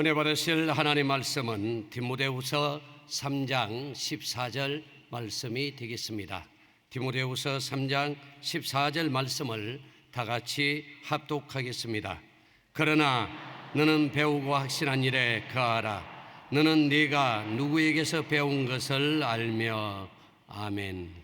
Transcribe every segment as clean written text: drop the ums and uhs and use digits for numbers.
은혜 받으실 하나님 말씀은 디모데후서 3장 14절 말씀이 되겠습니다. 디모데후서 3장 14절 말씀을 다 같이 합독하겠습니다. 그러나 너는 배우고 확신한 일에 거하라. 너는 네가 누구에게서 배운 것을 알며. 아멘.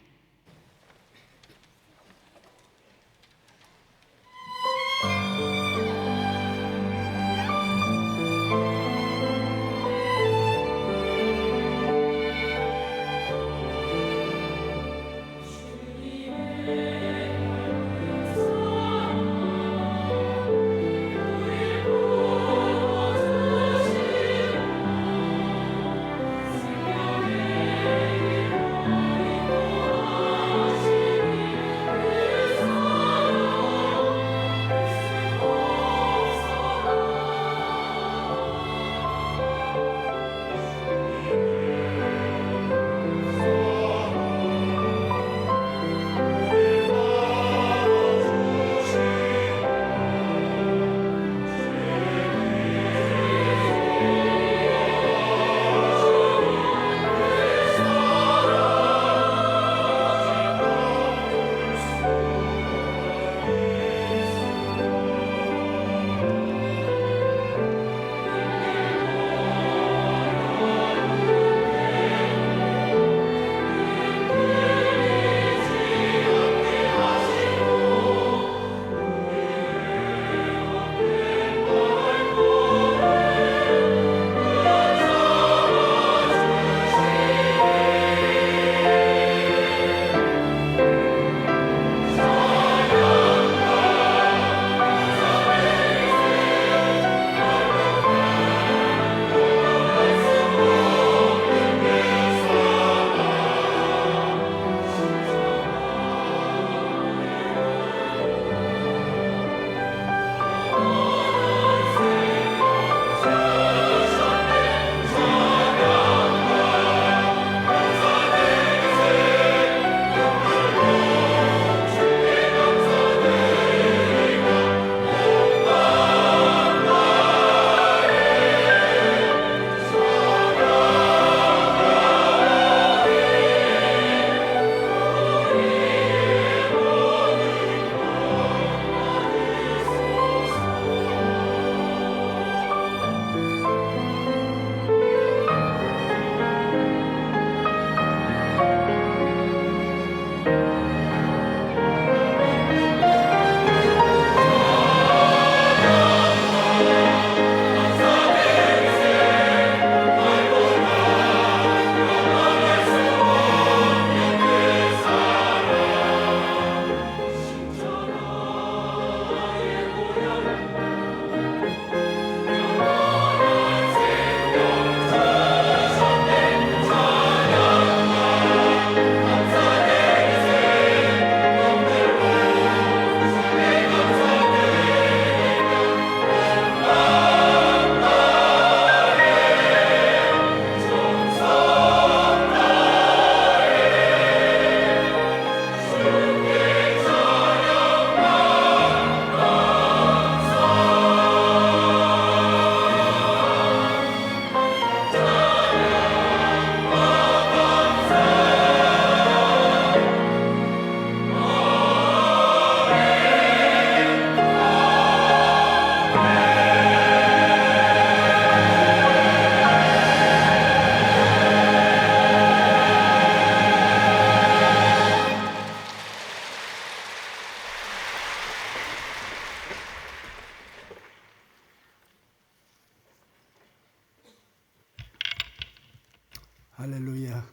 할렐루야.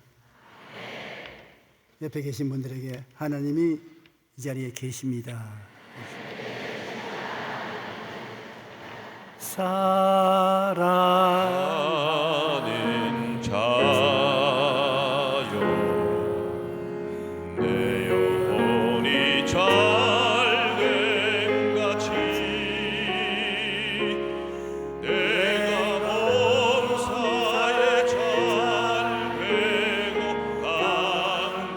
옆에 계신 분들에게 하나님이 이 자리에 계십니다. 사랑하는 자여, 내 영혼이 잘됨 같이 내가 범사에 잘 되고 강건하기를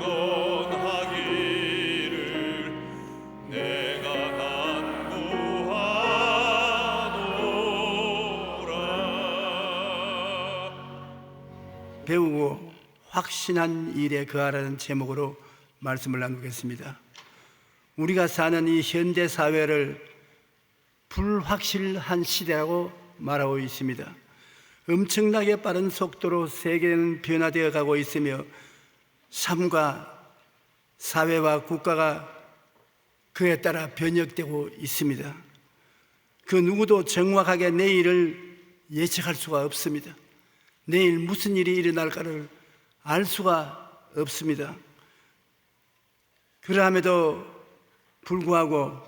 내가 간구하노라. 확신한 일에 거하라는 제목으로 말씀을 나누겠습니다. 우리가 사는 이 현대 사회를 불확실한 시대라고 말하고 있습니다. 엄청나게 빠른 속도로 세계는 변화되어 가고 있으며 삶과 사회와 국가가 그에 따라 변혁되고 있습니다. 그 누구도 정확하게 내일을 예측할 수가 없습니다. 내일 무슨 일이 일어날까를 알 수가 없습니다. 그러함에도 불구하고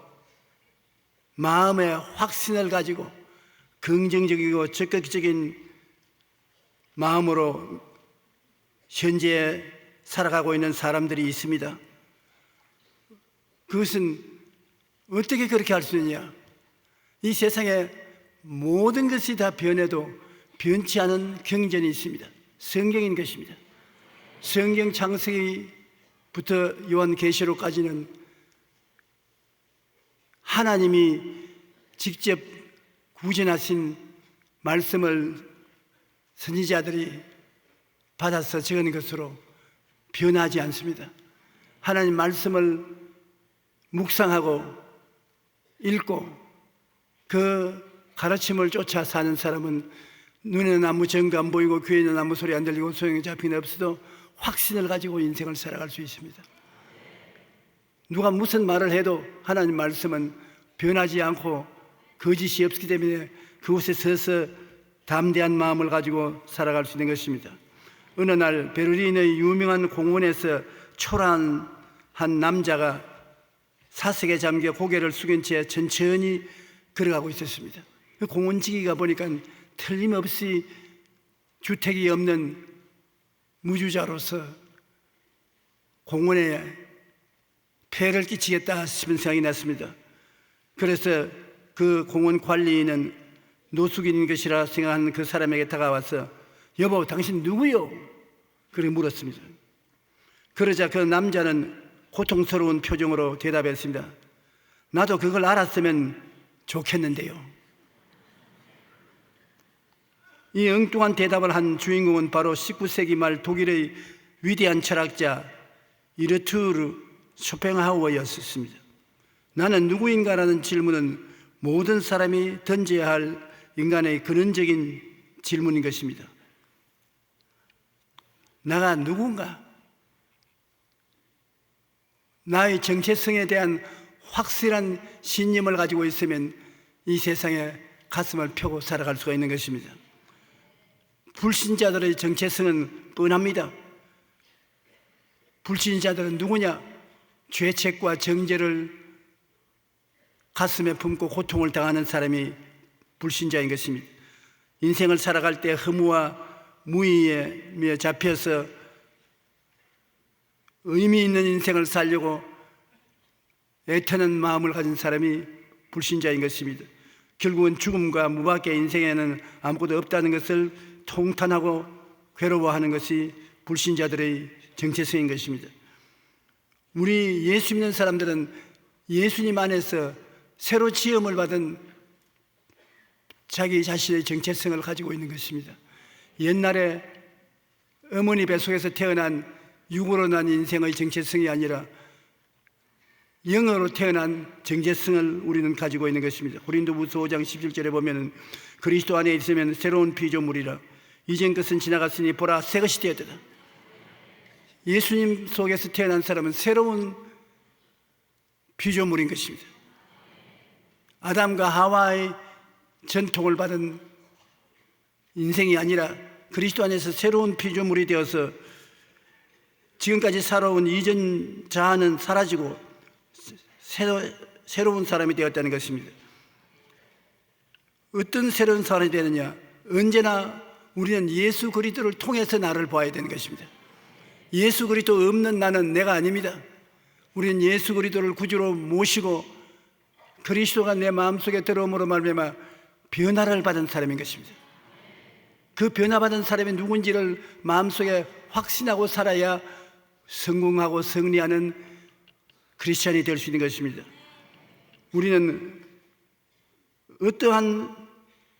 마음의 확신을 가지고 긍정적이고 적극적인 마음으로 현재에 살아가고 있는 사람들이 있습니다. 그것은 어떻게 그렇게 할 수 있냐? 이 세상에 모든 것이 다 변해도 변치 않은 경전이 있습니다. 성경인 것입니다. 성경 창세기부터 요한계시록까지는 하나님이 직접 구전하신 말씀을 선지자들이 받아서 적은 것으로 변하지 않습니다. 하나님 말씀을 묵상하고 읽고 그 가르침을 쫓아 사는 사람은 눈에는 아무 증거 안 보이고 귀에는 아무 소리 안 들리고 소용이 잡히는 없어도 확신을 가지고 인생을 살아갈 수 있습니다. 누가 무슨 말을 해도 하나님 말씀은 변하지 않고 거짓이 없기 때문에 그곳에 서서 담대한 마음을 가지고 살아갈 수 있는 것입니다. 어느 날 베를린의 유명한 공원에서 초라한 한 남자가 사색에 잠겨 고개를 숙인 채 천천히 걸어가고 있었습니다. 그 공원지기가 보니까 틀림없이 주택이 없는 무주자로서 공원에 폐를 끼치겠다 싶은 생각이 났습니다. 그래서 그 공원 관리인은 노숙인인 것이라 생각하는 그 사람에게 다가와서 여보, 당신 누구요? 그렇게 물었습니다. 그러자 그 남자는 고통스러운 표정으로 대답했습니다. 나도 그걸 알았으면 좋겠는데요. 이 엉뚱한 대답을 한 주인공은 바로 19세기 말 독일의 위대한 철학자 이르투르 쇼펜하우어였습니다. 나는 누구인가라는 질문은 모든 사람이 던져야 할 인간의 근원적인 질문인 것입니다. 나가 누군가? 나의 정체성에 대한 확실한 신념을 가지고 있으면 이 세상에 가슴을 펴고 살아갈 수가 있는 것입니다. 불신자들의 정체성은 뻔합니다. 불신자들은 누구냐? 죄책과 정죄를 가슴에 품고 고통을 당하는 사람이 불신자인 것입니다. 인생을 살아갈 때 허무와 무의에 잡혀서 의미 있는 인생을 살려고 애타는 마음을 가진 사람이 불신자인 것입니다. 결국은 죽음과 무밖에 인생에는 아무것도 없다는 것을 통탄하고 괴로워하는 것이 불신자들의 정체성인 것입니다. 우리 예수 믿는 사람들은 예수님 안에서 새로 지음을 받은 자기 자신의 정체성을 가지고 있는 것입니다. 옛날에 어머니 뱃속에서 태어난 육으로 난 인생의 정체성이 아니라 영으로 태어난 정체성을 우리는 가지고 있는 것입니다. 고린도후서 5장 17절에 보면 그리스도 안에 있으면 새로운 피조물이라 이전 것은 지나갔으니 보라 새 것이 되었다. 예수님 속에서 태어난 사람은 새로운 피조물인 것입니다. 아담과 하와의 전통을 받은 인생이 아니라 그리스도 안에서 새로운 피조물이 되어서 지금까지 살아온 이전 자아는 사라지고 새로운 사람이 되었다는 것입니다. 어떤 새로운 사람이 되느냐? 언제나 우리는 예수 그리스도를 통해서 나를 봐야 되는 것입니다. 예수 그리스도 없는 나는 내가 아닙니다. 우리는 예수 그리스도를 구주로 모시고 그리스도가 내 마음속에 들어옴으로 말미암아 변화를 받은 사람인 것입니다. 그 변화받은 사람이 누군지를 마음속에 확신하고 살아야 성공하고 승리하는 크리스찬이 될 수 있는 것입니다. 우리는 어떠한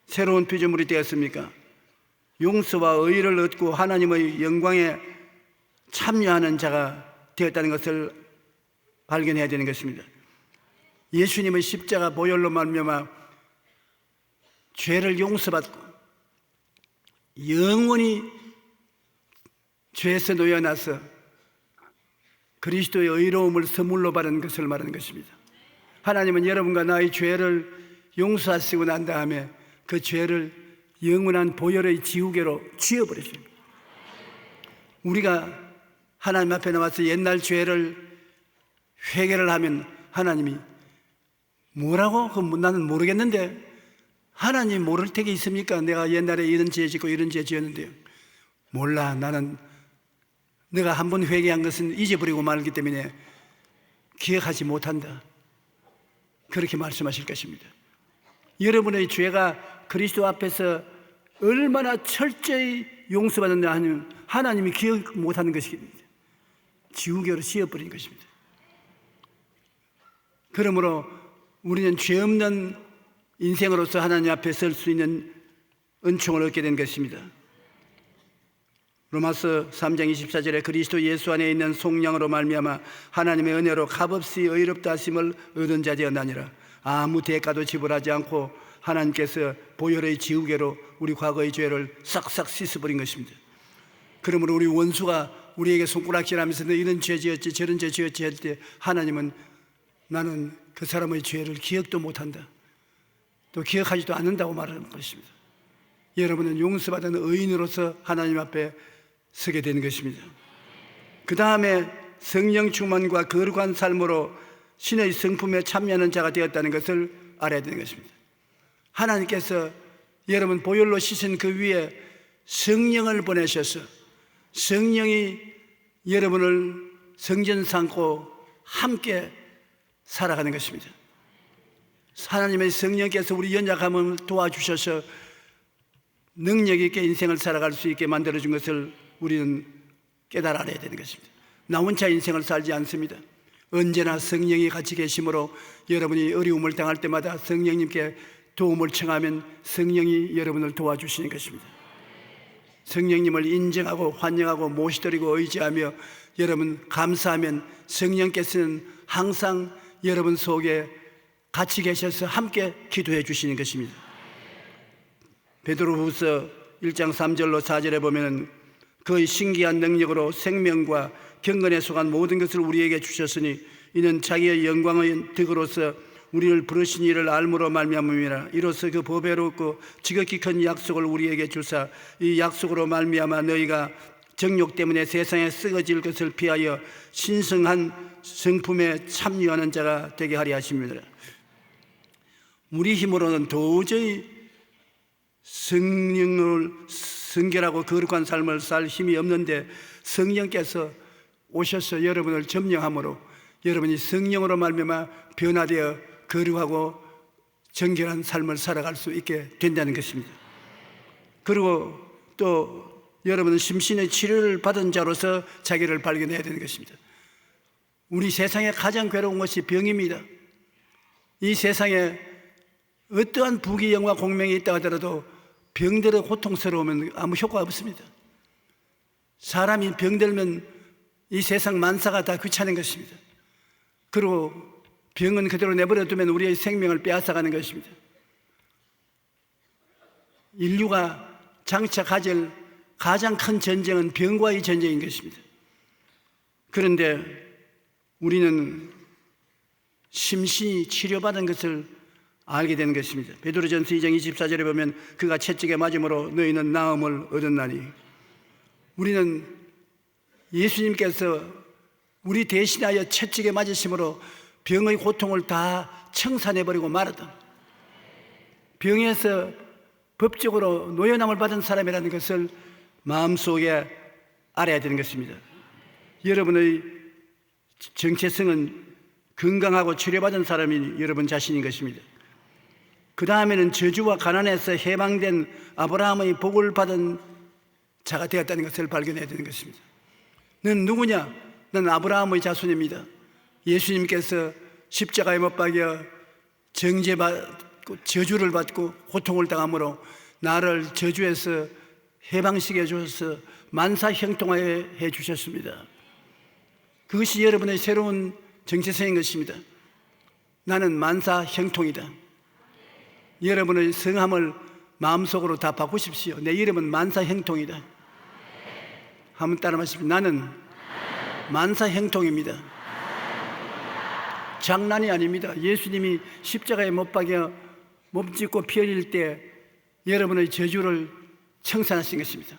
새로운 피조물이 되었습니까? 용서와 의를 얻고 하나님의 영광에 참여하는 자가 되었다는 것을 발견해야 되는 것입니다. 예수님의 십자가 보혈로 말미암아 죄를 용서받고 영원히 죄에서 놓여나서 그리스도의 의로움을 선물로 받은 것을 말하는 것입니다. 하나님은 여러분과 나의 죄를 용서하시고 난 다음에 그 죄를 영원한 보혈의 지우개로 지워버리십니다. 우리가 하나님 앞에 나와서 옛날 죄를 회개를 하면 하나님이 뭐라고? 나는 모르겠는데 하나님 모를 택이 있습니까? 내가 옛날에 이런 죄 짓고 이런 죄 지었는데요. 몰라. 나는 내가 한 번 회개한 것은 잊어버리고 말기 때문에 기억하지 못한다. 그렇게 말씀하실 것입니다. 여러분의 죄가 그리스도 앞에서 얼마나 철저히 용서받았냐 하면 하나님이 기억 못하는 것입니다. 지우개로 씌워버린 것입니다. 그러므로 우리는 죄 없는 인생으로서 하나님 앞에 설 수 있는 은총을 얻게 된 것입니다. 로마서 3장 24절에 그리스도 예수 안에 있는 속량으로 말미암아 하나님의 은혜로 값없이 의롭다 하심을 얻은 자 되었나니라. 아무 대가도 지불하지 않고 하나님께서 보혈의 지우개로 우리 과거의 죄를 싹싹 씻어버린 것입니다. 그러므로 우리 원수가 우리에게 손가락질하면서 너 이런 죄 지었지 저런 죄 지었지 할 때 하나님은 나는 그 사람의 죄를 기억도 못한다, 또 기억하지도 않는다고 말하는 것입니다. 여러분은 용서받은 의인으로서 하나님 앞에 서게 되는 것입니다. 그 다음에 성령 충만과 거룩한 삶으로 신의 성품에 참여하는 자가 되었다는 것을 알아야 되는 것입니다. 하나님께서 여러분 보혈로 씻은 그 위에 성령을 보내셔서 성령이 여러분을 성전 삼고 함께 살아가는 것입니다. 하나님의 성령께서 우리 연약함을 도와주셔서 능력 있게 인생을 살아갈 수 있게 만들어준 것을 우리는 깨달아 알아야 되는 것입니다. 나 혼자 인생을 살지 않습니다. 언제나 성령이 같이 계심으로 여러분이 어려움을 당할 때마다 성령님께 도움을 청하면 성령이 여러분을 도와주시는 것입니다. 성령님을 인정하고 환영하고 모시드리고 의지하며 여러분 감사하면 성령께서는 항상 여러분 속에 같이 계셔서 함께 기도해 주시는 것입니다. 베드로후서 1장 3절로 4절에 보면 그의 신기한 능력으로 생명과 경건에 속한 모든 것을 우리에게 주셨으니 이는 자기의 영광의 덕으로서 우리를 부르신 이를 알므로 말미암음이라. 이로써 그 보배롭고 지극히 큰 약속을 우리에게 주사 이 약속으로 말미암아 너희가 정욕 때문에 세상에 썩어질 것을 피하여 신성한 성품에 참여하는 자가 되게 하려 하십니다. 우리 힘으로는 도저히 성령을 성결하고 거룩한 삶을 살 힘이 없는데 성령께서 오셔서 여러분을 점령함으로 여러분이 성령으로 말미암아 변화되어 거룩하고 정결한 삶을 살아갈 수 있게 된다는 것입니다. 그리고 또 여러분은 심신의 치료를 받은 자로서 자기를 발견해야 되는 것입니다. 우리 세상에 가장 괴로운 것이 병입니다. 이 세상에 어떠한 부귀영화 공명이 있다 하더라도 병들어 고통스러우면 아무 효과 없습니다. 사람이 병들면 이 세상 만사가 다 귀찮은 것입니다. 그리고 병은 그대로 내버려 두면 우리의 생명을 빼앗아가는 것입니다. 인류가 장차 가질 가장 큰 전쟁은 병과의 전쟁인 것입니다. 그런데 우리는 심신이 치료받은 것을 알게 되는 것입니다. 베드로전서 2장 24절에 보면 그가 채찍에 맞음으로 너희는 나음을 얻었나니, 우리는 예수님께서 우리 대신하여 채찍에 맞으심으로 병의 고통을 다 청산해버리고 말았다. 병에서 법적으로 노연함을 받은 사람이라는 것을 마음속에 알아야 되는 것입니다. 여러분의 정체성은 건강하고 치료받은 사람이 여러분 자신인 것입니다. 그 다음에는 저주와 가난에서 해방된 아브라함의 복을 받은 자가 되었다는 것을 발견해야 되는 것입니다. 너는 누구냐? 너는 아브라함의 자손입니다. 예수님께서 십자가에 못 박여 정죄받고 저주를 받고 고통을 당함으로 나를 저주에서 해방시켜 주셔서 만사형통하게 해주셨습니다. 그것이 여러분의 새로운 정체성인 것입니다. 나는 만사형통이다. 여러분의 성함을 마음속으로 다 바꾸십시오. 내 이름은 만사형통이다. 한번 따라 마십시오. 나는 만사형통입니다. 장난이 아닙니다. 예수님이 십자가에 못 박여 몸짓고 피 흘릴 때 여러분의 저주를 청산하신 것입니다.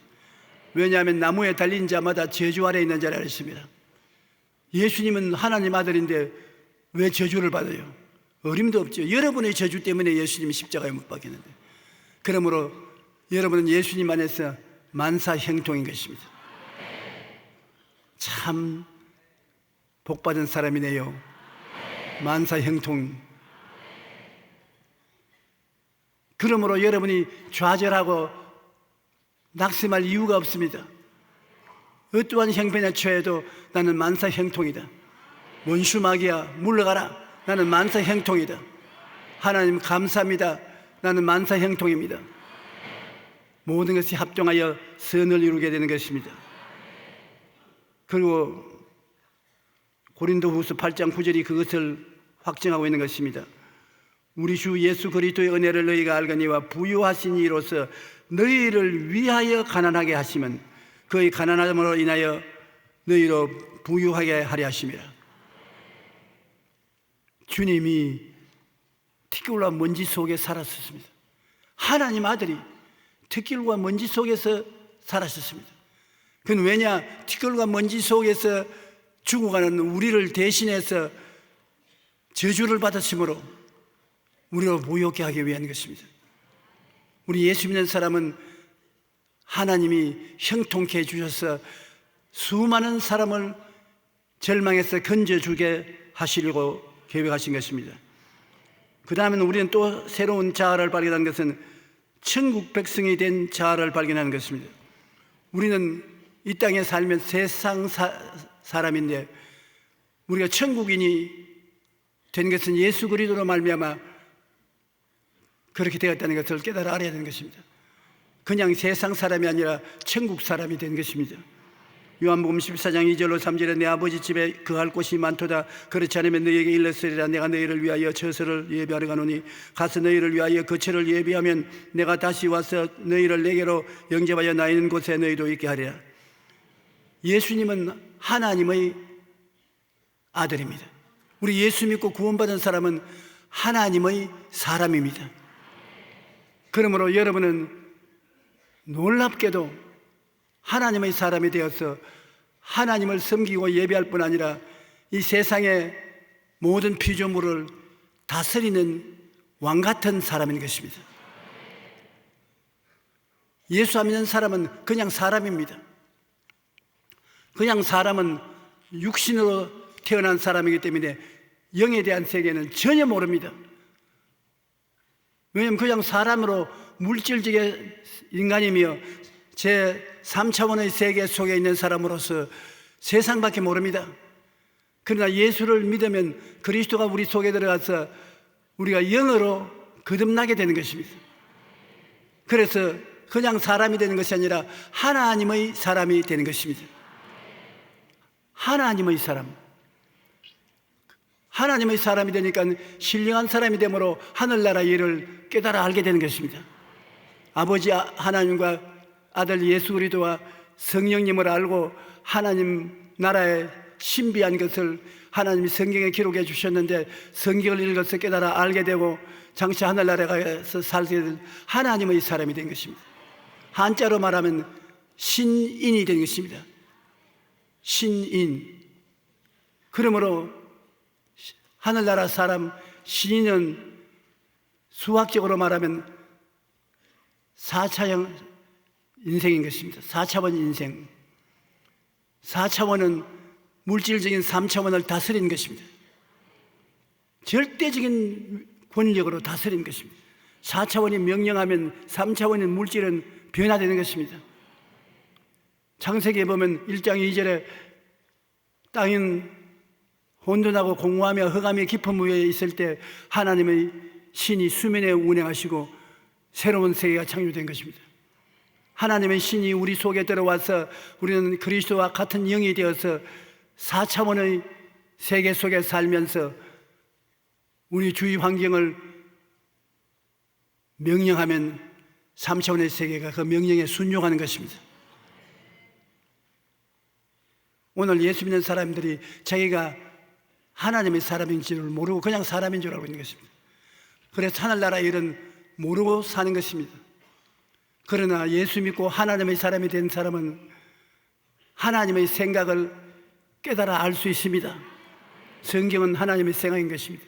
왜냐하면 나무에 달린 자마다 저주 아래 있는 자라 했습니다. 예수님은 하나님 아들인데 왜 저주를 받아요? 어림도 없죠. 여러분의 저주 때문에 예수님이 십자가에 못 박혔는데, 그러므로 여러분은 예수님 안에서 만사형통인 것입니다. 참 복받은 사람이네요. 만사형통. 그러므로 여러분이 좌절하고 낙심할 이유가 없습니다. 어떠한 형편에 처해도 나는 만사형통이다. 원수마귀야 물러가라. 나는 만사형통이다. 하나님 감사합니다. 나는 만사형통입니다. 모든 것이 합종하여 선을 이루게 되는 것입니다. 그리고 고린도후서 8장 9절이 그것을 확증하고 있는 것입니다. 우리 주 예수 그리스도의 은혜를 너희가 알거니와 부유하신 이로서 너희를 위하여 가난하게 하시면 그의 가난함으로 인하여 너희로 부유하게 하려 하심이라. 주님이 티끌과 먼지 속에 살았었습니다. 하나님 아들이 티끌과 먼지 속에서 살았었습니다. 그건 왜냐? 티끌과 먼지 속에서 죽어가는 우리를 대신해서 저주를 받았으므로 우리로 부유하게 하기 위한 것입니다. 우리 예수 믿는 사람은 하나님이 형통케 해주셔서 수많은 사람을 절망에서 건져주게 하시려고 계획하신 것입니다. 그 다음에는 우리는 또 새로운 자아를 발견한 것은 천국 백성이 된 자아를 발견하는 것입니다. 우리는 이 땅에 살면 세상 사람인데 우리가 천국인이 된 것은 예수 그리스도로 말미암아 그렇게 되었다는 것을 깨달아 알아야 되는 것입니다. 그냥 세상 사람이 아니라 천국 사람이 된 것입니다. 요한복음 14장 2절로 3절에 내 아버지 집에 거할 곳이 많도다. 그렇지 않으면 너희에게 일렀으리라. 내가 너희를 위하여 처소를 예비하러 가노니 가서 너희를 위하여 거처를 예비하면 내가 다시 와서 너희를 내게로 영접하여 나 있는 곳에 너희도 있게 하리라. 예수님은 하나님의 아들입니다. 우리 예수 믿고 구원받은 사람은 하나님의 사람입니다. 그러므로 여러분은 놀랍게도 하나님의 사람이 되어서 하나님을 섬기고 예배할 뿐 아니라 이 세상의 모든 피조물을 다스리는 왕 같은 사람인 것입니다. 예수 안 믿는 사람은 그냥 사람입니다. 그냥 사람은 육신으로 태어난 사람이기 때문에 영에 대한 세계는 전혀 모릅니다. 왜냐하면 그냥 사람으로 물질적인 인간이며 제 3차원의 세계 속에 있는 사람으로서 세상밖에 모릅니다. 그러나 예수를 믿으면 그리스도가 우리 속에 들어가서 우리가 영으로 거듭나게 되는 것입니다. 그래서 그냥 사람이 되는 것이 아니라 하나님의 사람이 되는 것입니다. 하나님의 사람. 하나님의 사람이 되니까 신령한 사람이 되므로 하늘나라 일을 깨달아 알게 되는 것입니다. 아버지 하나님과 아들 예수 그리스도와 성령님을 알고 하나님 나라의 신비한 것을 하나님이 성경에 기록해 주셨는데 성경을 읽어서 깨달아 알게 되고 장차 하늘나라에 가서 살게 될 하나님의 사람이 된 것입니다. 한자로 말하면 신인이 된 것입니다. 신인. 그러므로 하늘나라 사람 신인은 수학적으로 말하면 4차형 인생인 것입니다. 4차원 인생. 4차원은 물질적인 3차원을 다스리는 것입니다. 절대적인 권력으로 다스리는 것입니다. 4차원이 명령하면 3차원인 물질은 변화되는 것입니다. 창세기에 보면 1장 2절에 땅은 혼돈하고 공허하며 흑암의 깊은 위에 있을 때 하나님의 신이 수면에 운행하시고 새로운 세계가 창조된 것입니다. 하나님의 신이 우리 속에 들어와서 우리는 그리스도와 같은 영이 되어서 4차원의 세계 속에 살면서 우리 주위 환경을 명령하면 3차원의 세계가 그 명령에 순종하는 것입니다. 오늘 예수 믿는 사람들이 자기가 하나님의 사람인 줄 모르고 그냥 사람인 줄 알고 있는 것입니다. 그래서 하늘나라의 일은 모르고 사는 것입니다. 그러나 예수 믿고 하나님의 사람이 된 사람은 하나님의 생각을 깨달아 알 수 있습니다. 성경은 하나님의 생각인 것입니다.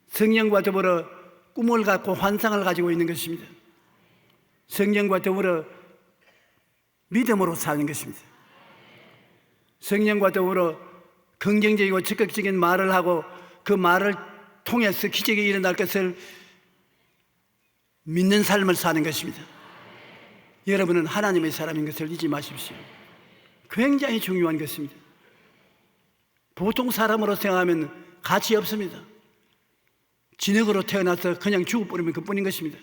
성령과 더불어 꿈을 갖고 환상을 가지고 있는 것입니다. 성령과 더불어 믿음으로 사는 것입니다. 성령과 더불어 긍정적이고 적극적인 말을 하고 그 말을 통해서 기적이 일어날 것을 믿는 삶을 사는 것입니다. 여러분은 하나님의 사람인 것을 잊지 마십시오. 굉장히 중요한 것입니다. 보통 사람으로 생각하면 가치 없습니다. 진흙으로 태어나서 그냥 죽어버리면 그뿐인 것입니다.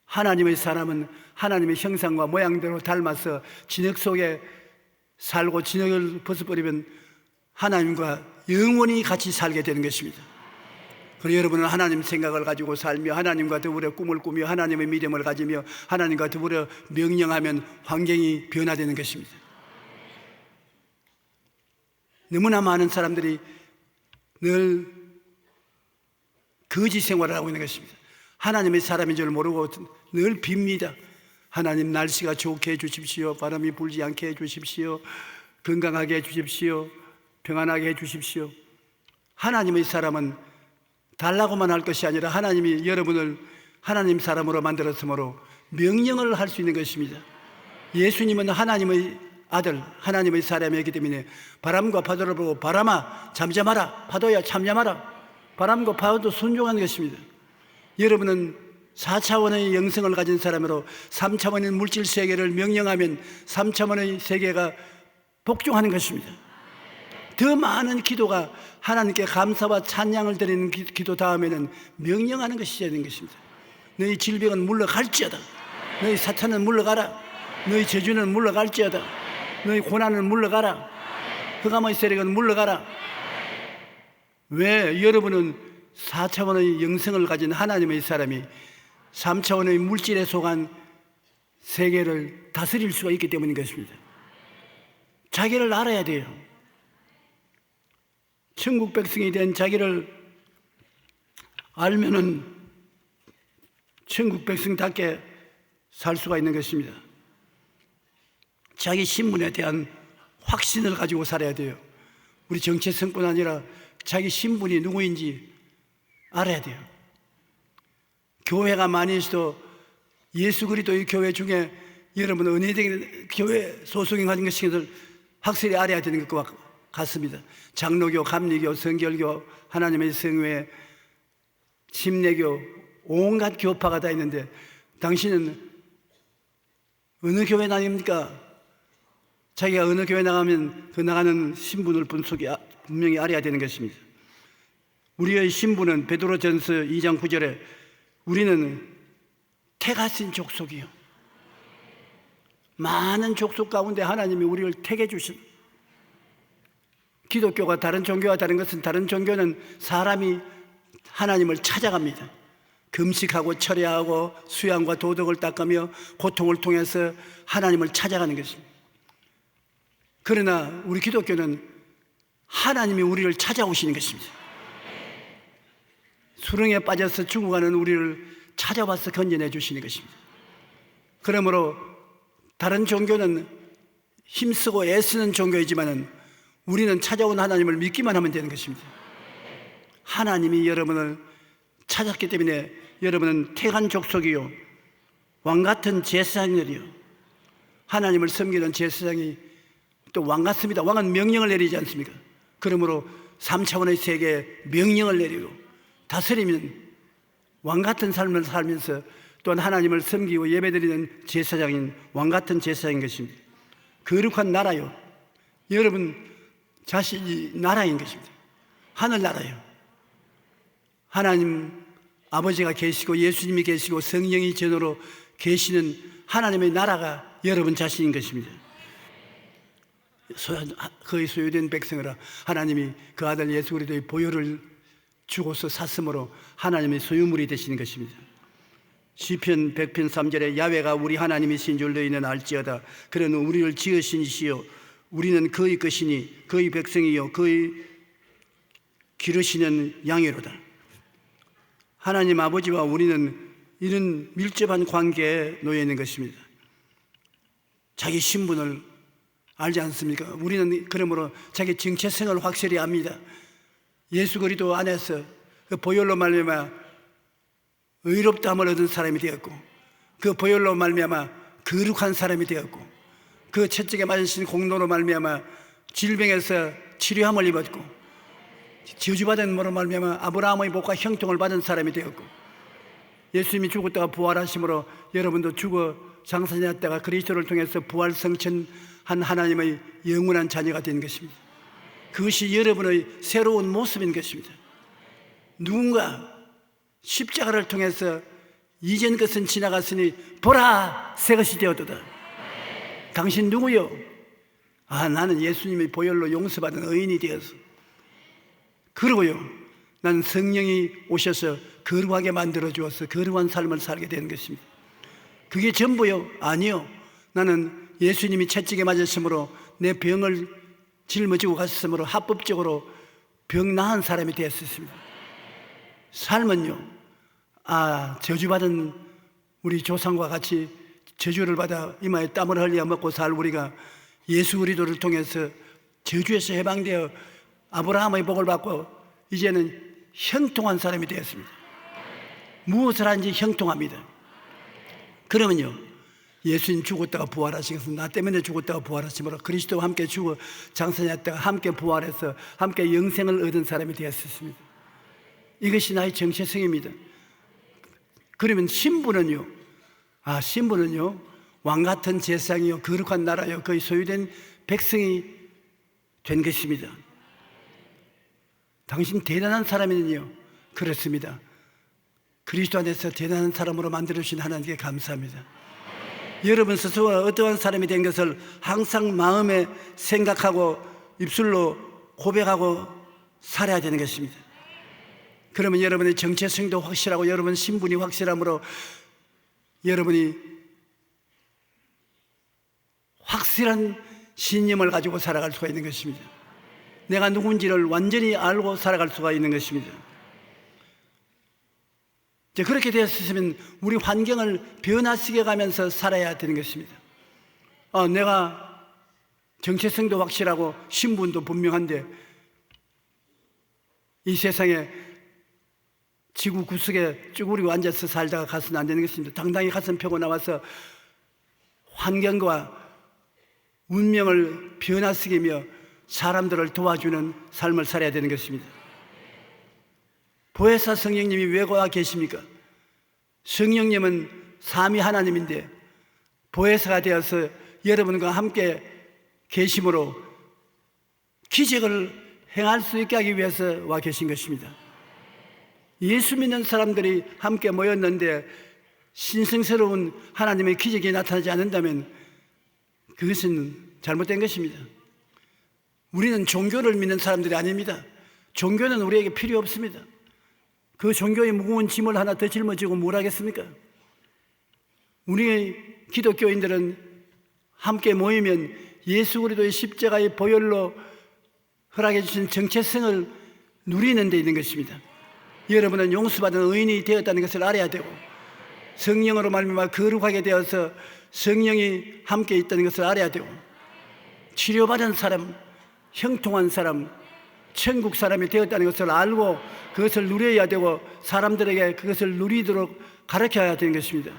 하나님의 사람은 하나님의 형상과 모양대로 닮아서 진흙 속에 살고 진흙을 벗어버리면 하나님과 영원히 같이 살게 되는 것입니다. 그리고 여러분은 하나님 생각을 가지고 살며 하나님과 더불어 꿈을 꾸며 하나님의 믿음을 가지며 하나님과 더불어 명령하면 환경이 변화되는 것입니다. 너무나 많은 사람들이 늘 거짓 생활을 하고 있는 것입니다. 하나님의 사람인 줄 모르고 늘 빕니다. 하나님 날씨가 좋게 해주십시오. 바람이 불지 않게 해주십시오. 건강하게 해주십시오. 평안하게 해주십시오. 하나님의 사람은 달라고만 할 것이 아니라 하나님이 여러분을 하나님 사람으로 만들었으므로 명령을 할 수 있는 것입니다. 예수님은 하나님의 아들, 하나님의 사람이었기 때문에 바람과 파도를 보고 바람아 잠잠하라, 파도야 잠잠하라, 바람과 파도도 순종하는 것입니다. 여러분은 4차원의 영성을 가진 사람으로 3차원의 물질 세계를 명령하면 3차원의 세계가 복종하는 것입니다. 더 많은 기도가 하나님께 감사와 찬양을 드리는 기도 다음에는 명령하는 것이 되는 것입니다. 너희 질병은 물러갈지어다. 너희 사탄은 물러가라. 너희 저주는 물러갈지어다. 너희 고난은 물러가라. 흑암의 세력은 물러가라. 왜? 여러분은 4차원의 영성을 가진 하나님의 사람이 3차원의 물질에 속한 세계를 다스릴 수가 있기 때문인 것입니다. 자기를 알아야 돼요. 천국 백성이 된 자기를 알면은 천국 백성답게 살 수가 있는 것입니다. 자기 신분에 대한 확신을 가지고 살아야 돼요. 우리 정체성뿐 아니라 자기 신분이 누구인지 알아야 돼요. 교회가 많이 있어도 예수 그리스도의 교회 중에 여러분 은혜적인 교회 소속인 것을 확실히 알아야 되는 것과 같습니다. 장로교, 감리교, 성결교, 하나님의 성회, 침례교, 온갖 교파가 다 있는데 당신은 어느 교회 다닙니까? 자기가 어느 교회 나가면 그 나가는 신분을 분명히 알아야 되는 것입니다. 우리의 신분은 베드로전서 2장 9절에 우리는 택하신 족속이요. 많은 족속 가운데 하나님이 우리를 택해 주신. 기독교가 다른 종교와 다른 것은 다른 종교는 사람이 하나님을 찾아갑니다. 금식하고 철야하고 수양과 도덕을 닦으며 고통을 통해서 하나님을 찾아가는 것입니다. 그러나 우리 기독교는 하나님이 우리를 찾아오시는 것입니다. 수렁에 빠져서 죽어가는 우리를 찾아와서 건져내 주시는 것입니다. 그러므로 다른 종교는 힘쓰고 애쓰는 종교이지만은 우리는 찾아온 하나님을 믿기만 하면 되는 것입니다. 하나님이 여러분을 찾았기 때문에 여러분은 택한 족속이요 왕같은 제사장들이요. 하나님을 섬기는 제사장이 또 왕 같습니다. 왕은 명령을 내리지 않습니까? 그러므로 3차원의 세계에 명령을 내리고 다스리면 왕 같은 삶을 살면서 또한 하나님을 섬기고 예배드리는 제사장인 왕 같은 제사장인 것입니다. 거룩한 나라요. 여러분 자신이 나라인 것입니다. 하늘나라요. 하나님 아버지가 계시고 예수님이 계시고 성령이 전으로 계시는 하나님의 나라가 여러분 자신인 것입니다. 거의 소유된 백성이라 하나님이 그 아들 예수 그리스도의 보혈을 주고서 샀으므로 하나님의 소유물이 되시는 것입니다. 시편 100편 3절에 야훼가 우리 하나님이신 줄 너희는 알지어다. 그는 우리를 지으신 이시요 우리는 그의 것이니 그의 백성이요 그의 기르시는 양이로다. 하나님 아버지와 우리는 이런 밀접한 관계에 놓여 있는 것입니다. 자기 신분을 알지 않습니까? 우리는 그러므로 자기 정체성을 확실히 압니다. 예수 그리스도 안에서 그 보혈로 말미암아 의롭다함을 얻은 사람이 되었고, 그 보혈로 말미암아 거룩한 사람이 되었고, 그 채찍에 맞으신 공로로 말미암아 질병에서 치료함을 입었고, 저주받은 모로 말미암아 아브라함의 복과 형통을 받은 사람이 되었고, 예수님이 죽었다가 부활하심으로 여러분도 죽어 장사되었다가 그리스도를 통해서 부활 성천한 하나님의 영원한 자녀가 된 것입니다. 그것이 여러분의 새로운 모습인 것입니다. 누군가 십자가를 통해서 이전 것은 지나갔으니 보라 새 것이 되었도다. 당신 누구요? 나는 예수님의 보혈로 용서받은 의인이 되어서, 그러고요 나는 성령이 오셔서 거룩하게 만들어 주어서 거룩한 삶을 살게 되는 것입니다. 그게 전부요? 아니요. 나는 예수님이 채찍에 맞으심으로 내 병을 짊어지고 가셨으므로 합법적으로 병 나은 사람이 되었습니다. 삶은요, 저주받은 우리 조상과 같이 저주를 받아 이마에 땀을 흘려 먹고 살 우리가 예수 그리스도를 통해서 저주에서 해방되어 아브라함의 복을 받고 이제는 형통한 사람이 되었습니다. 무엇을 하는지 형통합니다. 그러면요, 예수님 죽었다가 부활하시면서 나 때문에 죽었다가 부활하심으로 그리스도와 함께 죽어 장사했다가 함께 부활해서 함께 영생을 얻은 사람이 되었습니다. 이것이 나의 정체성입니다. 그러면 신분은요, 신분은요 왕같은 제사장이요 거룩한 나라요 그의 소유된 백성이 된 것입니다. 당신 대단한 사람이는요, 그렇습니다. 그리스도 안에서 대단한 사람으로 만들어주신 하나님께 감사합니다. 여러분 스스로가 어떠한 사람이 된 것을 항상 마음에 생각하고 입술로 고백하고 살아야 되는 것입니다. 그러면 여러분의 정체성도 확실하고 여러분 신분이 확실함으로 여러분이 확실한 신념을 가지고 살아갈 수가 있는 것입니다. 내가 누군지를 완전히 알고 살아갈 수가 있는 것입니다. 그렇게 되었으면 우리 환경을 변화시켜 가면서 살아야 되는 것입니다. 내가 정체성도 확실하고 신분도 분명한데 이 세상에 지구 구석에 쭈그리고 앉아서 살다가 가서는 안 되는 것입니다. 당당히 가슴 펴고 나와서 환경과 운명을 변화시키며 사람들을 도와주는 삶을 살아야 되는 것입니다. 보혜사 성령님이 왜 와 계십니까? 성령님은 삼위 하나님인데 보혜사가 되어서 여러분과 함께 계심으로 기적을 행할 수 있게 하기 위해서 와 계신 것입니다. 예수 믿는 사람들이 함께 모였는데 신성스러운 하나님의 기적이 나타나지 않는다면 그것은 잘못된 것입니다. 우리는 종교를 믿는 사람들이 아닙니다. 종교는 우리에게 필요 없습니다. 그 종교의 무거운 짐을 하나 더 짊어지고 뭘 하겠습니까? 우리 기독교인들은 함께 모이면 예수 그리스도의 십자가의 보혈로 허락해 주신 정체성을 누리는 데 있는 것입니다. 여러분은 용서받은 의인이 되었다는 것을 알아야 되고 성령으로 말미암아 거룩하게 되어서 성령이 함께 있다는 것을 알아야 되고 치료받은 사람, 형통한 사람, 천국 사람이 되었다는 것을 알고 그것을 누려야 되고 사람들에게 그것을 누리도록 가르쳐야 되는 것입니다.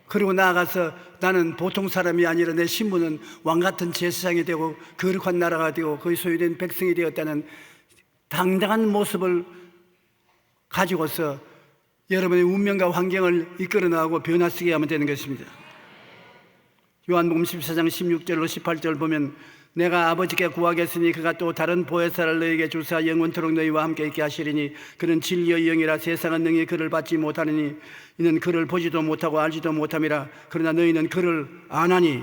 그리고 나아가서 나는 보통 사람이 아니라 내 신분은 왕같은 제사장이 되고 거룩한 나라가 되고 그의 소유된 백성이 되었다는 당당한 모습을 가지고서 여러분의 운명과 환경을 이끌어 나가고 변화시키게 하면 되는 것입니다. 요한복음 14장 16절로 18절 보면 내가 아버지께 구하겠으니 그가 또 다른 보혜사를 너희에게 주사 영원토록 너희와 함께 있게 하시리니 그는 진리의 영이라 세상은 능히 그를 받지 못하느니 이는 그를 보지도 못하고 알지도 못함이라. 그러나 너희는 그를 아나니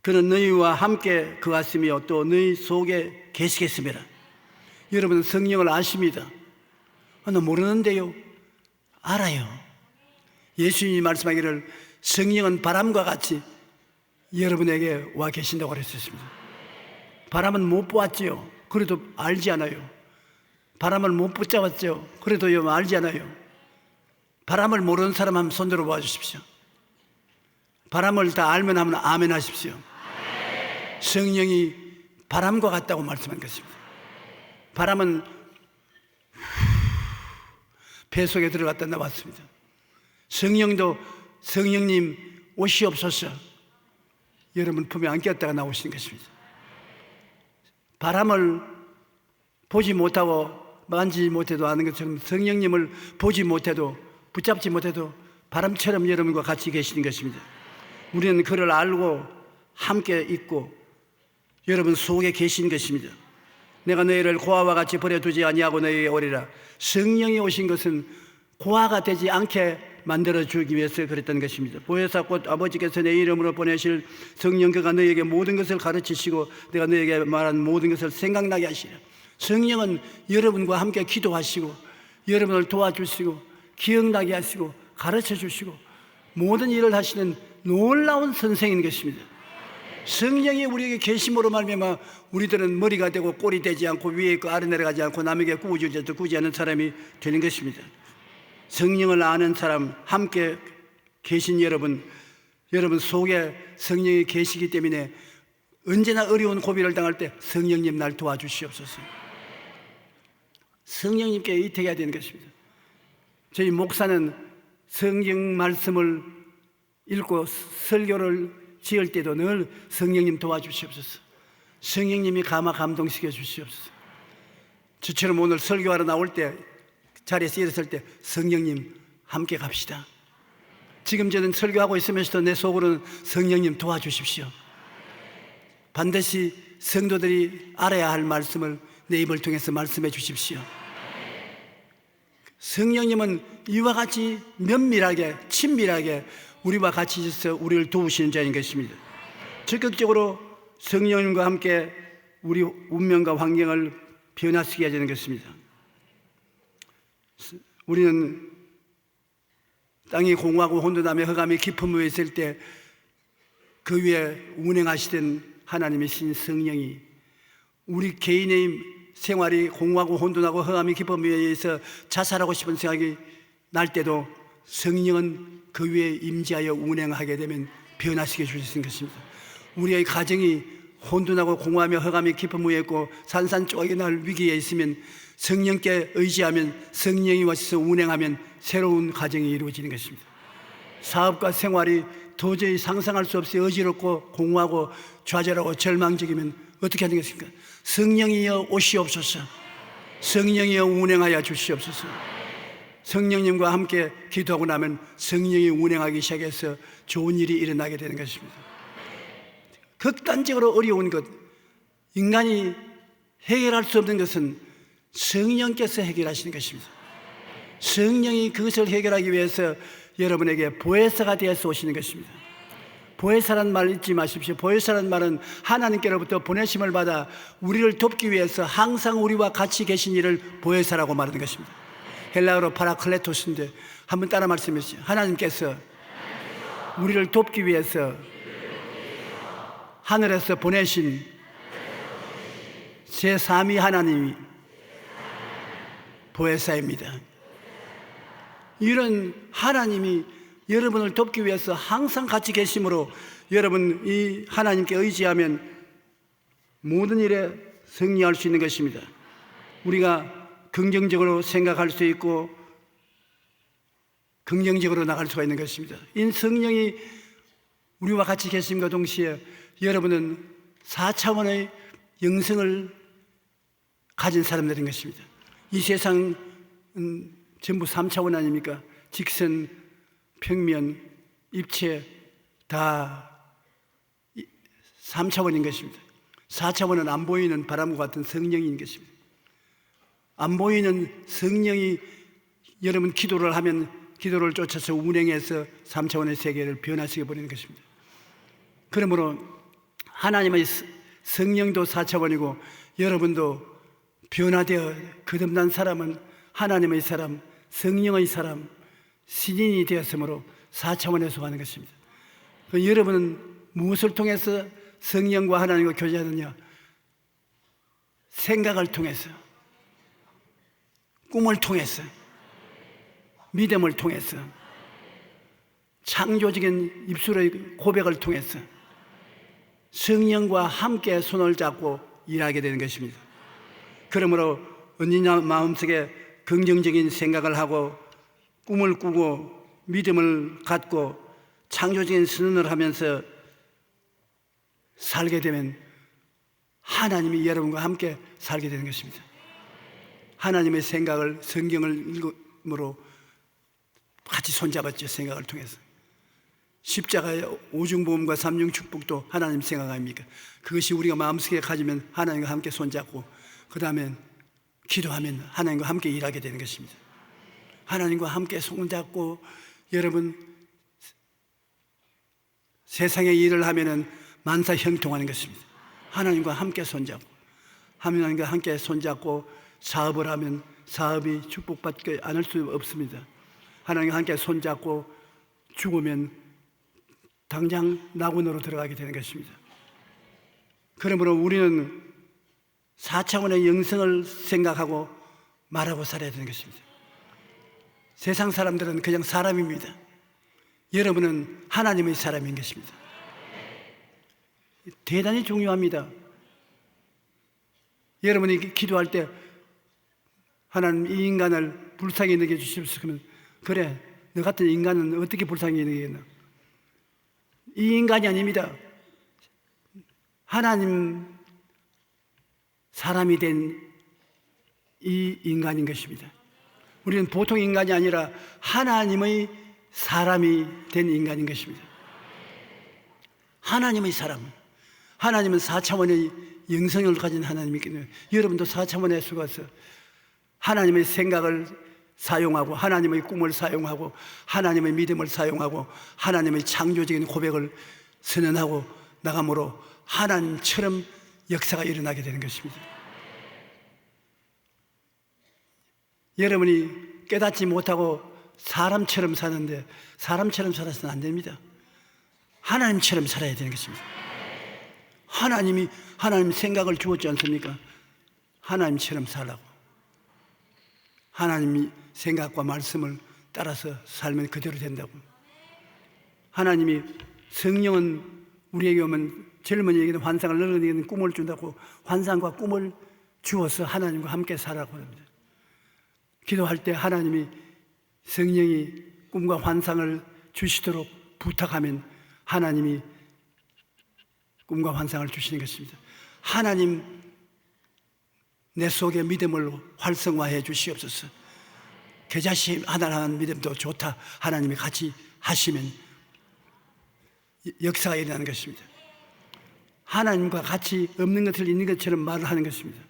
그는 너희와 함께 거하시며 또 너희 속에 계시겠습니다. 여러분 성령을 아십니다. 나 모르는데요. 알아요. 예수님이 말씀하기를 성령은 바람과 같이 여러분에게 와 계신다고 그랬습니다. 바람은 못 보았지요. 그래도 알지 않아요. 바람을 못 붙잡았죠. 그래도 알지 않아요. 바람을 모르는 사람 한번 손 들어 봐 주십시오. 바람을 다 알면 하면 아멘 하십시오. 성령이 바람과 같다고 말씀한 것입니다. 바람은 배 속에 들어갔다 나왔습니다. 성령도 성령님 오시옵소서 여러분 품에 안겼다가 나오시는 것입니다. 바람을 보지 못하고 만지지 못해도 아는 것처럼 성령님을 보지 못해도 붙잡지 못해도 바람처럼 여러분과 같이 계시는 것입니다. 우리는 그를 알고 함께 있고 여러분 속에 계신 것입니다. 내가 너희를 고아와 같이 버려두지 아니하고 너희에게 오리라. 성령이 오신 것은 고아가 되지 않게 만들어주기 위해서 그랬던 것입니다. 보혜사 곧 아버지께서 내 이름으로 보내실 성령 그가 너희에게 모든 것을 가르치시고 내가 너희에게 말한 모든 것을 생각나게 하시라. 성령은 여러분과 함께 기도하시고 여러분을 도와주시고 기억나게 하시고 가르쳐주시고 모든 일을 하시는 놀라운 선생인 것입니다. 성령이 우리에게 계심으로 말미암아 우리들은 머리가 되고 꼴이 되지 않고 위에 있고 아래 내려가지 않고 남에게 구워주지도 구지 않는 사람이 되는 것입니다. 성령을 아는 사람, 함께 계신 여러분 속에 성령이 계시기 때문에 언제나 어려운 고비를 당할 때 성령님 날 도와주시옵소서. 성령님께 의탁해야 되는 것입니다. 저희 목사는 성경 말씀을 읽고 설교를 지을 때도 늘 성령님 도와주시옵소서. 성령님이 감동시켜 주시옵소서. 저처럼 오늘 설교하러 나올 때 자리에서 일어설 때 성령님 함께 갑시다. 지금 저는 설교하고 있으면서도 내 속으로는 성령님 도와주십시오. 반드시 성도들이 알아야 할 말씀을 내 입을 통해서 말씀해 주십시오. 성령님은 이와 같이 면밀하게 친밀하게 우리와 같이 있어서 우리를 도우시는 자인 것입니다. 적극적으로 성령님과 함께 우리 운명과 환경을 변화시키게 하는 것입니다. 우리는 땅이 공허하고 혼돈하며 흑암이 깊은 위에 있을 때 그 위에 운행하시던 하나님이신 성령이 우리 개인의 생활이 공허하고 혼돈하고 흑암이 깊은 위에 있어 자살하고 싶은 생각이 날 때도 성령은 그 위에 임재하여 운행하게 되면 변화시켜 주시는 것입니다. 우리의 가정이 혼돈하고 공허하며 흑암이 깊은 위에 있고 산산조각이 날 위기에 있으면 성령께 의지하면 성령이 와서 운행하면 새로운 가정이 이루어지는 것입니다. 사업과 생활이 도저히 상상할 수 없이 어지럽고 공허하고 좌절하고 절망적이면 어떻게 하는 것입니까? 성령이여 오시옵소서. 성령이여 운행하여 주시옵소서. 성령님과 함께 기도하고 나면 성령이 운행하기 시작해서 좋은 일이 일어나게 되는 것입니다. 극단적으로 어려운 것, 인간이 해결할 수 없는 것은 성령께서 해결하시는 것입니다. 성령이 그것을 해결하기 위해서 여러분에게 보혜사가 되어서 오시는 것입니다. 보혜사라는 말 잊지 마십시오. 보혜사라는 말은 하나님께로부터 보내심을 받아 우리를 돕기 위해서 항상 우리와 같이 계신 이를 보혜사라고 말하는 것입니다. 헬라어로 파라클레토스인데 한번 따라 말씀해 주세요. 하나님께서 우리를 돕기 위해서 하늘에서 보내신 제3위 하나님이 보혜사입니다. 이런 하나님이 여러분을 돕기 위해서 항상 같이 계심으로 여러분 이 하나님께 의지하면 모든 일에 승리할 수 있는 것입니다. 우리가 긍정적으로 생각할 수 있고 긍정적으로 나갈 수가 있는 것입니다. 이 성령이 우리와 같이 계심과 동시에 여러분은 4차원의 영성을 가진 사람들인 것입니다. 이 세상은 전부 3차원 아닙니까? 직선, 평면, 입체 다 3차원인 것입니다. 4차원은 안 보이는 바람과 같은 성령인 것입니다. 안 보이는 성령이 여러분 기도를 하면 기도를 쫓아서 운행해서 3차원의 세계를 변화시켜 버리는 것입니다. 그러므로 하나님의 성령도 4차원이고 여러분도 변화되어 거듭난 사람은 하나님의 사람, 성령의 사람, 신인이 되었으므로 4차원에 속하는 것입니다. 여러분은 무엇을 통해서 성령과 하나님과 교제하느냐? 생각을 통해서, 꿈을 통해서, 믿음을 통해서, 창조적인 입술의 고백을 통해서 성령과 함께 손을 잡고 일하게 되는 것입니다. 그러므로 언제나 마음속에 긍정적인 생각을 하고 꿈을 꾸고 믿음을 갖고 창조적인 선언을 하면서 살게 되면 하나님이 여러분과 함께 살게 되는 것입니다. 하나님의 생각을 성경을 읽음으로 같이 손잡았죠. 생각을 통해서. 십자가의 오중보험과 삼중축복도 하나님 생각 아닙니까? 그것이 우리가 마음속에 가지면 하나님과 함께 손잡고 그 다음에 기도하면 하나님과 함께 일하게 되는 것입니다. 하나님과 함께 손잡고 여러분 세상의 일을 하면은 만사 형통하는 것입니다. 하나님과 함께 손잡고 하나님과 함께 손잡고 사업을 하면 사업이 축복받지 않을 수 없습니다. 하나님과 함께 손잡고 죽으면 당장 낙원으로 들어가게 되는 것입니다. 그러므로 우리는 4차원의 영성을 생각하고 말하고 살아야 되는 것입니다. 세상 사람들은 그냥 사람입니다. 여러분은 하나님의 사람인 것입니다. 대단히 중요합니다. 여러분이 기도할 때 하나님 이 인간을 불쌍히 여겨주십시오. 그러면 그래, 너 같은 인간은 어떻게 불쌍히 여기겠나? 이 인간이 아닙니다. 하나님 사람이 된 이 인간인 것입니다. 우리는 보통 인간이 아니라 하나님의 사람이 된 인간인 것입니다. 하나님의 사람, 하나님은 4차원의 영성을 가진 하나님이기 때문에 여러분도 4차원에 속아서 하나님의 생각을 사용하고 하나님의 꿈을 사용하고 하나님의 믿음을 사용하고 하나님의 창조적인 고백을 선언하고 나감으로 하나님처럼 역사가 일어나게 되는 것입니다. 여러분이 깨닫지 못하고 사람처럼 사는데 사람처럼 살아서는 안 됩니다. 하나님처럼 살아야 되는 것입니다. 하나님 생각을 주었지 않습니까? 하나님처럼 살라고. 하나님이 생각과 말씀을 따라서 살면 그대로 된다고. 하나님이 성령은 우리에게 오면 젊은이에게는 환상을, 어른에게는 꿈을 준다고 환상과 꿈을 주어서 하나님과 함께 살라고 합니다. 기도할 때 하나님이 성령이 꿈과 환상을 주시도록 부탁하면 하나님이 꿈과 환상을 주시는 것입니다. 하나님 내 속에 믿음을 활성화해 주시옵소서. 겨자씨 하나라는 믿음도 좋다. 하나님이 같이 하시면 역사가 일어나는 것입니다. 하나님과 같이 없는 것을 있는 것처럼 말을 하는 것입니다.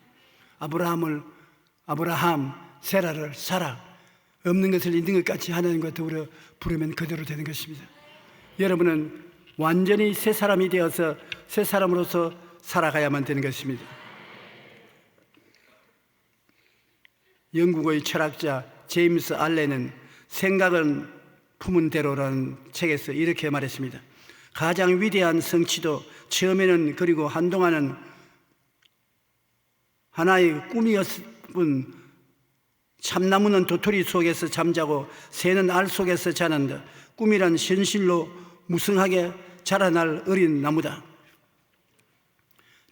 아브라함, 세라를 사라. 없는 것을 있는 것 같이 하나님과 더불어 부르면 그대로 되는 것입니다. 여러분은 완전히 새 사람이 되어서 새 사람으로서 살아가야만 되는 것입니다. 영국의 철학자 제임스 알렌은 생각은 품은 대로라는 책에서 이렇게 말했습니다. 가장 위대한 성취도 처음에는 그리고 한동안은 하나의 꿈이었을 뿐 참나무는 도토리 속에서 잠자고 새는 알 속에서 자란다. 꿈이란 현실로 무성하게 자라날 어린 나무다.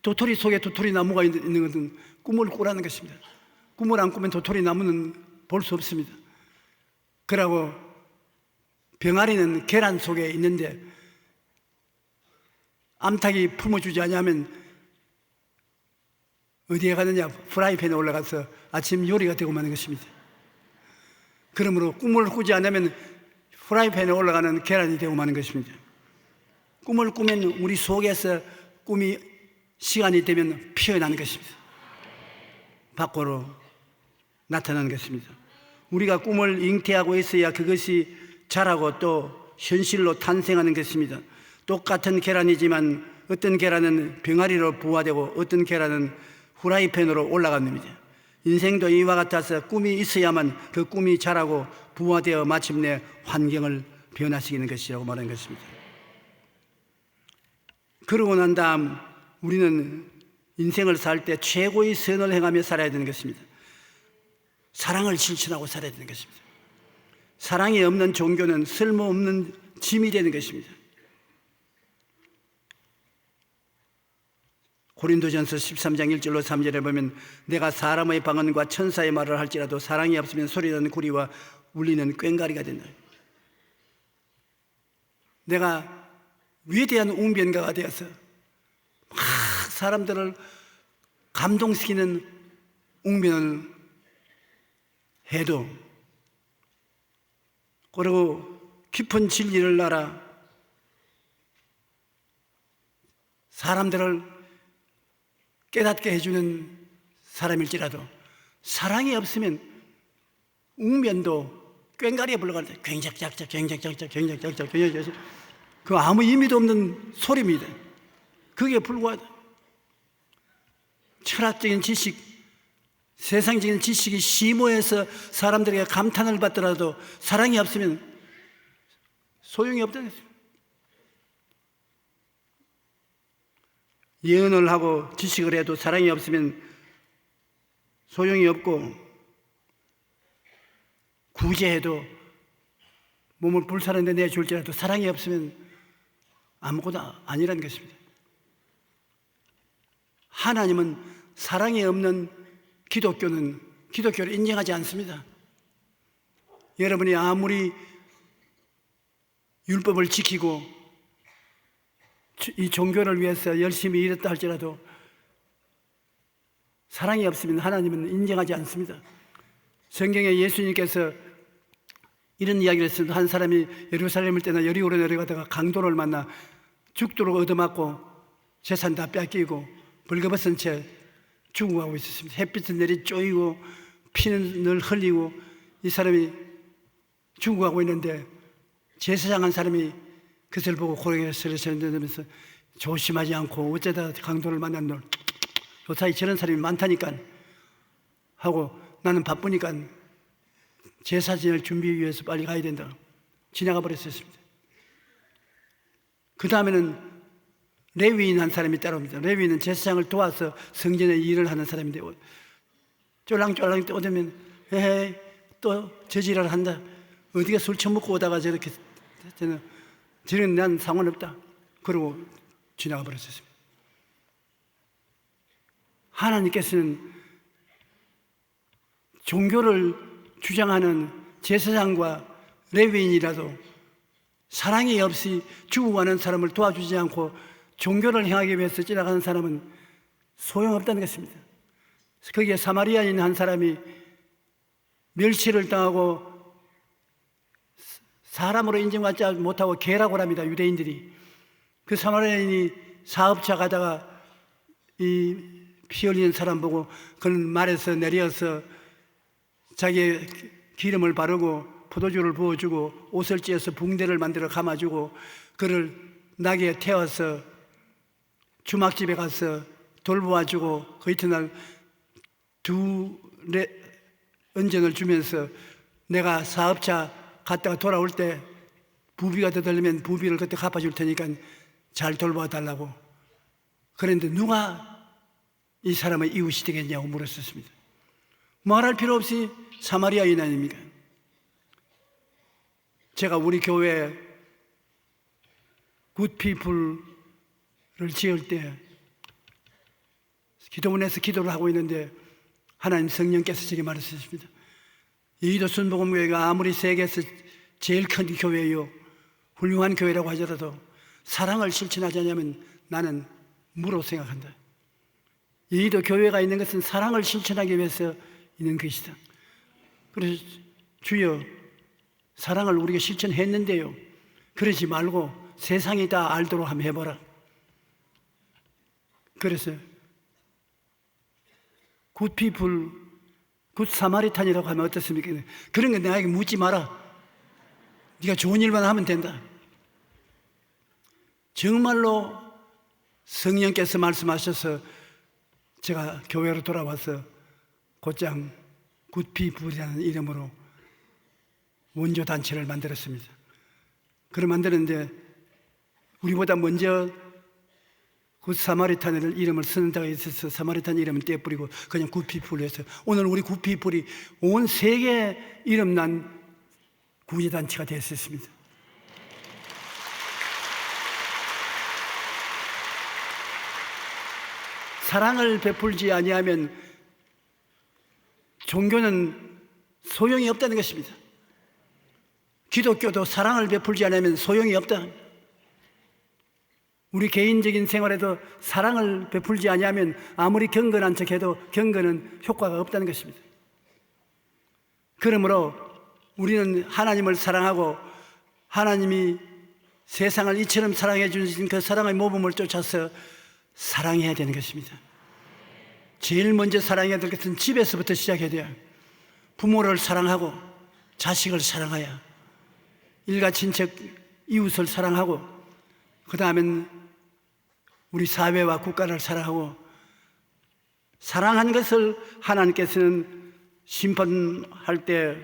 도토리 속에 도토리 나무가 있는 것은 꿈을 꾸라는 것입니다. 꿈을 안 꾸면 도토리 나무는 볼 수 없습니다. 그러고 병아리는 계란 속에 있는데 암탉이 품어주지 않으면 어디에 가느냐? 프라이팬에 올라가서 아침 요리가 되고 마는 것입니다. 그러므로 꿈을 꾸지 않으면 프라이팬에 올라가는 계란이 되고 마는 것입니다. 꿈을 꾸면 우리 속에서 꿈이 시간이 되면 피어나는 것입니다. 밖으로 나타나는 것입니다. 우리가 꿈을 잉태하고 있어야 그것이 자라고 또 현실로 탄생하는 것입니다. 똑같은 계란이지만 어떤 계란은 병아리로 부화되고 어떤 계란은 후라이팬으로 올라갑니다. 인생도 이와 같아서 꿈이 있어야만 그 꿈이 자라고 부화되어 마침내 환경을 변화시키는 것이라고 말하는 것입니다. 그러고 난 다음 우리는 인생을 살 때 최고의 선을 행하며 살아야 되는 것입니다. 사랑을 실천하고 살아야 되는 것입니다. 사랑이 없는 종교는 쓸모없는 짐이 되는 것입니다. 고린도전서 13장 1절로 3절에 보면 내가 사람의 방언과 천사의 말을 할지라도 사랑이 없으면 소리나는 구리와 울리는 꽹과리가 된다. 내가 위대한 웅변가가 되어서 막 사람들을 감동시키는 웅변을 해도 그리고 깊은 진리를 알아 사람들을 깨닫게 해주는 사람일지라도 사랑이 없으면 웅변도 꽹과리에 불러갈 때 굉장작작 그 아무 의미도 없는 소리입니다. 그게 불과하다. 철학적인 지식, 세상적인 지식이 심오해서 사람들에게 감탄을 받더라도 사랑이 없으면 소용이 없다는 것입니다. 예언을 하고 지식을 해도 사랑이 없으면 소용이 없고 구제해도 몸을 불사르는 데 내줄지라도 사랑이 없으면 아무것도 아니라는 것입니다. 하나님은 사랑이 없는 기독교를 인정하지 않습니다. 여러분이 아무리 율법을 지키고 이 종교를 위해서 열심히 일했다 할지라도 사랑이 없으면 하나님은 인정하지 않습니다. 성경에 예수님께서 이런 이야기를 했습니다. 한 사람이 예루살렘을 떠나 여리고로 내려가다가 강도를 만나 죽도록 얻어맞고 재산 다 뺏기고 벌거벗은 채 죽어가고 있었습니다. 햇빛은 내리 쪼이고 피는 늘 흘리고 이 사람이 죽어가고 있는데 제사장 한 사람이 그것을 보고 고개를 서리서리면서 조심하지 않고 어쩌다 강도를 만난 널 조사히 저런 사람이 많다니까 하고 나는 바쁘니까 제사 지낼 준비 위해서 빨리 가야 된다. 지나가 버렸었습니다. 그 다음에는 레위인 한 사람이 따라옵니다. 레위인은 제사장을 도와서 성전에 일을 하는 사람인데 쫄랑쫄랑 떠오면 에헤이 또 저지랄 한다. 어디가 술 처먹고 오다가 저렇게 저는 난 상관없다. 그러고 지나가 버렸습니다. 하나님께서는 종교를 주장하는 제사장과 레위인이라도 사랑이 없이 죽어가는 사람을 도와주지 않고 종교를 행하기 위해서 지나가는 사람은 소용없다는 것입니다. 거기에 사마리아인 한 사람이 멸치를 당하고 사람으로 인정받지 못하고 개라고 합니다. 유대인들이. 그 사마리아인이 사업차 가다가 이 피 흘리는 사람 보고 그는 말에서 내려서 자기의 기름을 바르고 포도주를 부어주고 옷을 찢어서 붕대를 만들어 감아주고 그를 나귀에 태워서 주막집에 가서 돌보아주고 그 이튿날 은전을 주면서 내가 사업차 갔다가 돌아올 때 부비가 더 들리면 부비를 그때 갚아줄 테니까 잘 돌봐 달라고. 그런데 누가 이 사람의 이웃이 되겠냐고 물었었습니다. 말할 필요 없이 사마리아인 아닙니까? 제가 우리 교회 굿피플을 지을 때 기도원에서 기도를 하고 있는데 하나님 성령께서 제게 말하셨습니다. 여의도 순복음교회가 아무리 세계에서 제일 큰 교회요 훌륭한 교회라고 하더라도 사랑을 실천하지 않으면 나는 무로 생각한다. 여의도 교회가 있는 것은 사랑을 실천하기 위해서 있는 것이다. 그래서 주여 사랑을 우리가 실천했는데요 그러지 말고 세상이 다 알도록 한번 해보라. 그래서 굿피플, 굿사마리탄이라고 하면 어떻습니까? 그런 거 나에게 묻지 마라. 네가 좋은 일만 하면 된다. 정말로 성령께서 말씀하셔서 제가 교회로 돌아와서 곧장 굿피플이라는 이름으로 원조단체를 만들었습니다. 그걸 만드는데 우리보다 먼저 굿사마리탄을 이름을 쓰는 데가 있어서 사마리탄 이름은 떼뿌리고 그냥 굿피플로 해서 오늘 우리 굿피플이 온 세계에 이름난 구제단체가 되었습니다. 사랑을 베풀지 아니하면 종교는 소용이 없다는 것입니다. 기독교도 사랑을 베풀지 않으면 소용이 없다. 우리 개인적인 생활에도 사랑을 베풀지 아니하면 아무리 경건한 척해도 경건은 효과가 없다는 것입니다. 그러므로 우리는 하나님을 사랑하고 하나님이 세상을 이처럼 사랑해 주신 그 사랑의 모범을 쫓아서 사랑해야 되는 것입니다. 제일 먼저 사랑해야 될 것은 집에서부터 시작해야 돼요. 부모를 사랑하고 자식을 사랑해야 일가 친척 이웃을 사랑하고 그 다음엔 우리 사회와 국가를 사랑하고 사랑한 것을 하나님께서는 심판할 때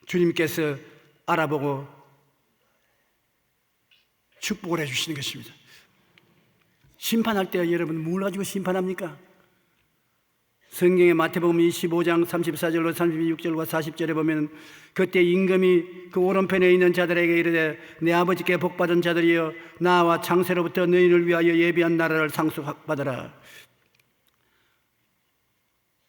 주님께서 알아보고 축복을 해주시는 것입니다. 심판할 때 여러분 뭘 가지고 심판합니까? 성경의 마태복음 25장 34절로 36절과 40절에 보면 그때 임금이 그 오른편에 있는 자들에게 이르되 내 아버지께 복받은 자들이여 나와 창세로부터 너희를 위하여 예비한 나라를 상속받으라.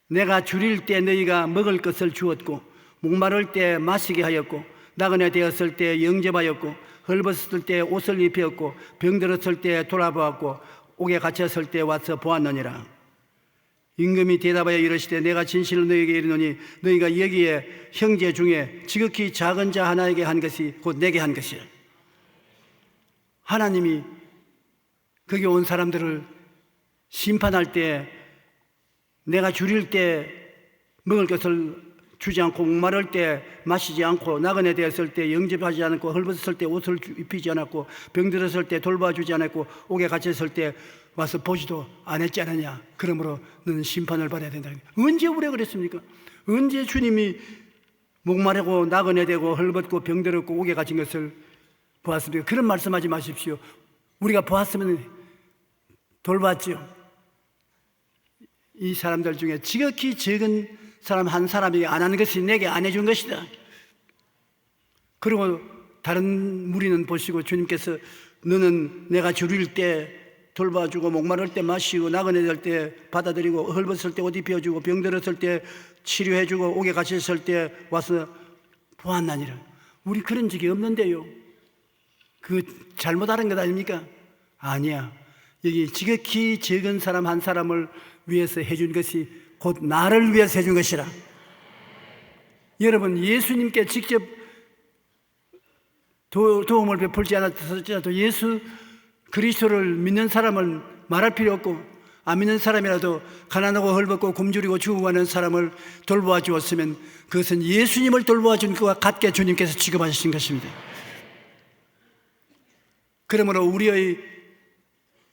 내가 줄일 때 너희가 먹을 것을 주었고 목마를 때 마시게 하였고 나그네 되었을 때 영접하였고 헐벗었을 때 옷을 입혔고 병들었을 때 돌아보았고 옥에 갇혔을 때 와서 보았느니라. 임금이 대답하여 이르시되 내가 진실로 너희에게 이르노니 너희가 여기에 형제 중에 지극히 작은 자 하나에게 한 것이 곧 내게 한 것이라. 하나님이 거기 온 사람들을 심판할 때 내가 줄일 때 먹을 것을 주지 않고 목마를 때 마시지 않고 나그네 되었을 때 영접하지 않았고 헐벗었을 때 옷을 입히지 않았고 병들었을 때 돌봐주지 않았고 옥에 갇혔을 때 와서 보지도 않았지 않느냐. 그러므로 너는 심판을 받아야 된다. 언제 우리가 그랬습니까? 언제 주님이 목마르고 나그네 되고 헐벗고 병들었고 옥에 갇힌 것을 보았습니까? 그런 말씀하지 마십시오. 우리가 보았으면 돌봤죠. 이 사람들 중에 지극히 적은 사람 한 사람이 안 하는 것이 내게 안 해준 것이다. 그리고 다른 무리는 보시고 주님께서 너는 내가 줄일 때 돌봐주고 목마를 때 마시고 나그네 될 때 받아들이고 헐벗을 때 옷 입혀주고 병들었을 때 치료해주고 옥에 갇혔을 때 와서 보았나니라. 우리 그런 적이 없는데요. 그 잘못 알은 것 아닙니까? 아니야. 여기 지극히 적은 사람 한 사람을 위해서 해준 것이 곧 나를 위해서 해준 것이라. 여러분 예수님께 직접 도움을 베풀지 않았더라도 예수 그리스도를 믿는 사람은 말할 필요 없고 안 믿는 사람이라도 가난하고 헐벗고 굶주리고 죽어가는 사람을 돌보아 주었으면 그것은 예수님을 돌보아 준 것과 같게 주님께서 취급하신 것입니다. 그러므로 우리의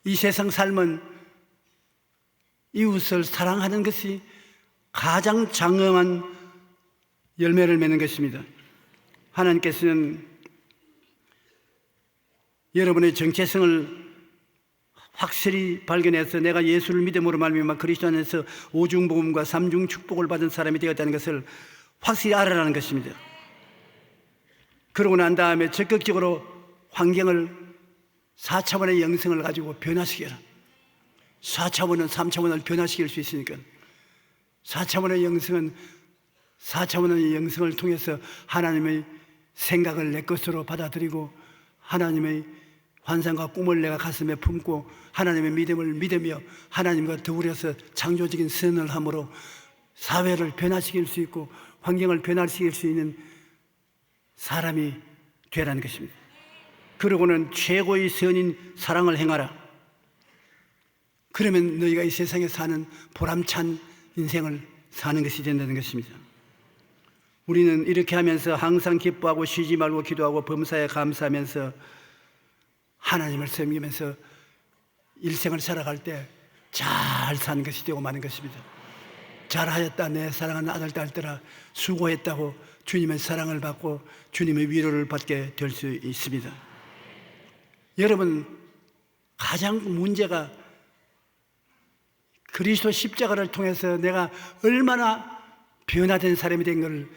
이 세상 삶은 이웃을 사랑하는 것이 가장 장엄한 열매를 맺는 것입니다. 하나님께서는 여러분의 정체성을 확실히 발견해서 내가 예수를 믿음으로 말미암아 그리스도 안에서 오중복음과 삼중 축복을 받은 사람이 되었다는 것을 확실히 알아라는 것입니다. 그러고 난 다음에 적극적으로 환경을 4차원의 영성을 가지고 변화시켜라. 4차원은 3차원을 변화시킬 수 있으니까 4차원의 영성은 4차원의 영성을 통해서 하나님의 생각을 내 것으로 받아들이고 하나님의 환상과 꿈을 내가 가슴에 품고 하나님의 믿음을 믿으며 하나님과 더불어서 창조적인 선을 함으로 사회를 변화시킬 수 있고 환경을 변화시킬 수 있는 사람이 되라는 것입니다. 그러고는 최고의 선인 사랑을 행하라. 그러면 너희가 이 세상에 사는 보람찬 인생을 사는 것이 된다는 것입니다. 우리는 이렇게 하면서 항상 기뻐하고 쉬지 말고 기도하고 범사에 감사하면서 하나님을 섬기면서 일생을 살아갈 때 잘 사는 것이 되고 마는 것입니다. 잘하였다 내 사랑하는 아들 딸들아, 수고했다고 주님의 사랑을 받고 주님의 위로를 받게 될 수 있습니다. 여러분, 가장 문제가 그리스도 십자가를 통해서 내가 얼마나 변화된 사람이 된 것을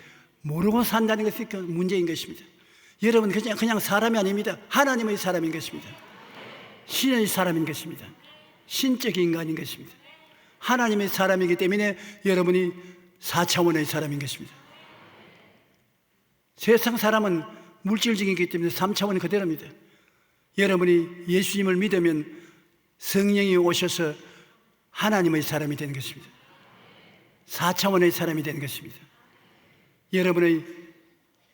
모르고 산다는 것이 그 문제인 것입니다. 여러분, 그냥 사람이 아닙니다. 하나님의 사람인 것입니다. 신의 사람인 것입니다. 신적 인간인 것입니다. 하나님의 사람이기 때문에 여러분이 4차원의 사람인 것입니다. 세상 사람은 물질적이기 때문에 3차원이 그대로입니다. 여러분이 예수님을 믿으면 성령이 오셔서 하나님의 사람이 되는 것입니다. 4차원의 사람이 되는 것입니다. 여러분의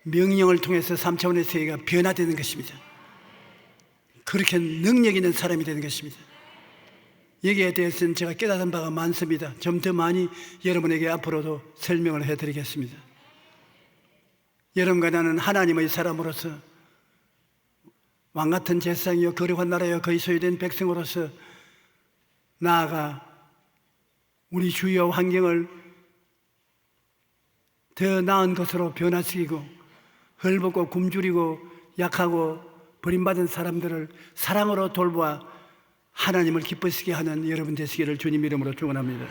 명령을 통해서 3차원의 세계가 변화되는 것입니다. 그렇게 능력 있는 사람이 되는 것입니다. 여기에 대해서는 제가 깨달은 바가 많습니다. 좀 더 많이 여러분에게 앞으로도 설명을 해드리겠습니다. 여러분과 나는 하나님의 사람으로서 왕같은 제사장이요 거룩한 나라여 그의 소유된 백성으로서 나아가 우리 주위의 환경을 더 나은 것으로 변화시키고 헐벗고 굶주리고 약하고 버림받은 사람들을 사랑으로 돌보아 하나님을 기쁘시게 하는 여러분 되시기를 주님 이름으로 축원합니다.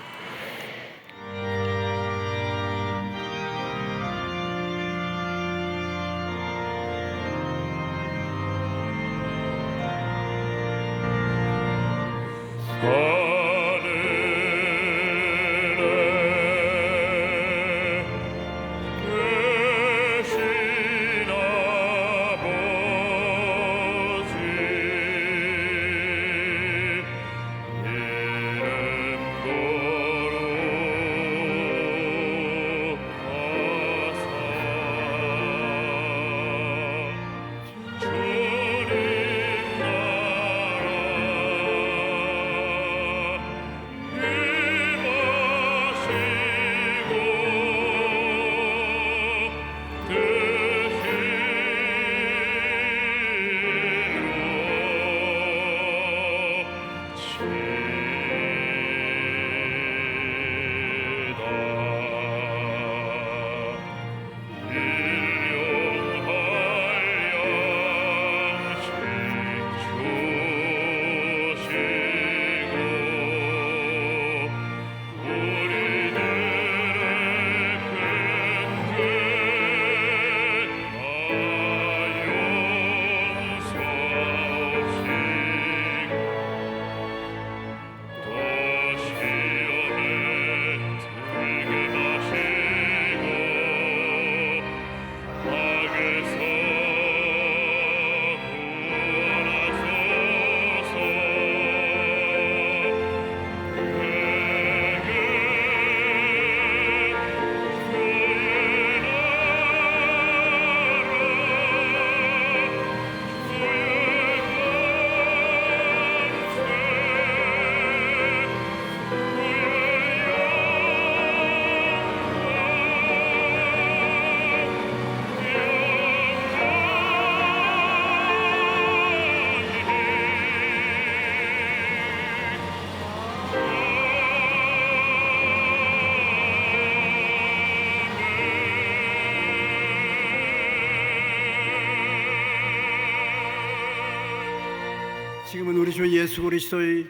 지금은 우리 주 예수 그리스도의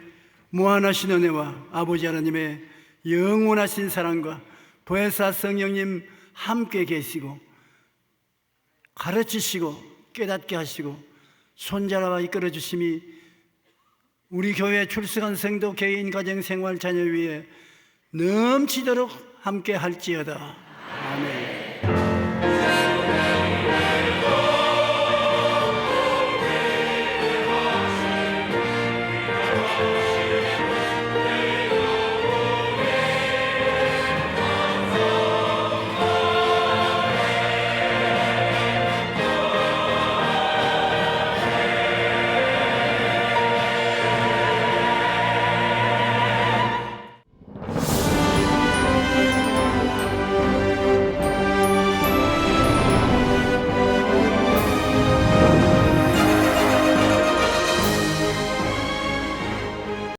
무한하신 은혜와 아버지 하나님의 영원하신 사랑과 보혜사 성령님 함께 계시고 가르치시고 깨닫게 하시고 손잡아 이끌어 주심이 우리 교회 출석한 성도 개인 가정 생활 자녀 위에 넘치도록 함께 할지어다. 아멘.